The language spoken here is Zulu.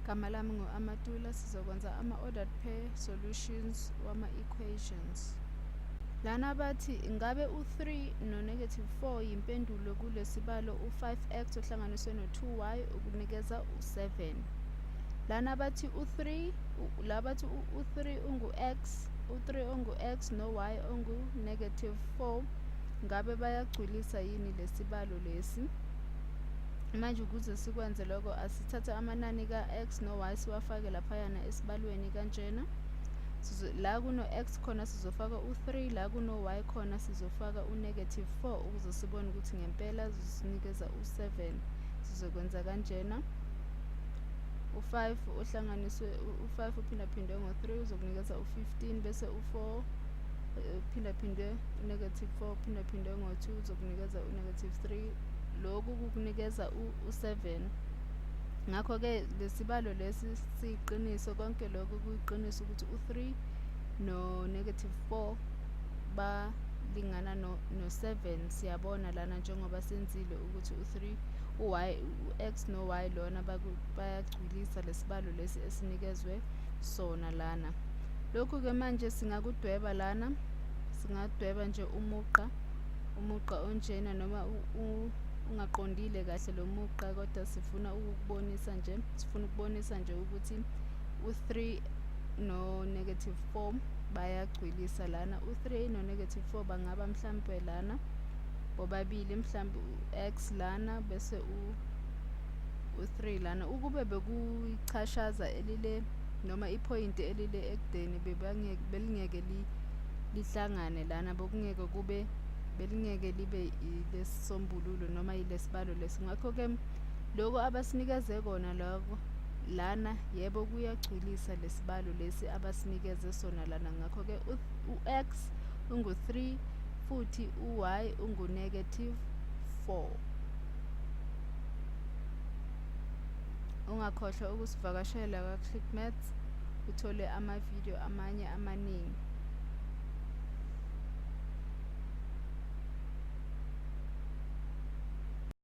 Gama lami ngu-Amatula. Sizokwenza ama-ordered pair solutions wama-equations. Lana bathi ingabe u-3 no-negative 4 yimpendulo kulesibalo u-5x ohlanganiswe no-2y ukunikeza u-7. Lana bathi u-3 ungu-x, u-3 ungu-x no-y ongu-negative 4 ngabe bayagcwilisa yini lesibalo lesi? Manje ukuze sikwenze lokho asithathe amanani ka-x no-y siwafake laphayana esibalweni kanjena. La kuno-x khona sizofaka u-3, la kuno-y khona sizofaka u-negative 4 ukuze sibone ukuthi ngempela zisinikeza u-7. Sizokwenza kanjena. U-5 ohlanganiswe u-5 uphindaphindwe ngo-3 uzokunikeza u-15 bese u-4 uphindaphindwe u-negative 4 uphindaphindwe ngo-2 uzokunikeza u-negative 3. Lokhu kukunikeza u-7. Ngakho-ke lesibalo lesi siyiqiniso, konke lokho kuyiqiniso ukuthi u-3 no-negative 4 balingana no-7. Siyabona lana njengoba senzile ukuthi u-x no-y lona bayagcwilisa lesibalo lesi esinikezwe sona lana. Lokhu-ke manje singakudweba lana, singadweba nje umugqa onjena noma ungaqondile kahle lo mugqa kodwa sifuna ukubonisa nje ukuthi u-3 no-negative 4 bayagcwilisa lana. U-3 no-negative 4 bangaba mhlampe lana bobabili, mhlampe u-x lana bese u-3 lana. Ukube bekuyichashaza elile noma iphoyinti elile ekudeni belingeke lihlangane lana, belingeke libe ilesisombululo noma yilesibalo lesi. Ngakho-ke lokho abasinikeze kona lokho lana yebo kuyagcwilisa lesibalo lesi abasinikeze sona lana. Ngakho-ke u-x ungu-3 futhi u-y ungu-negative 4. Ungakhohlwa ukusivakashela kwa-Click Maths uthole amavidiyo amanye amaningi.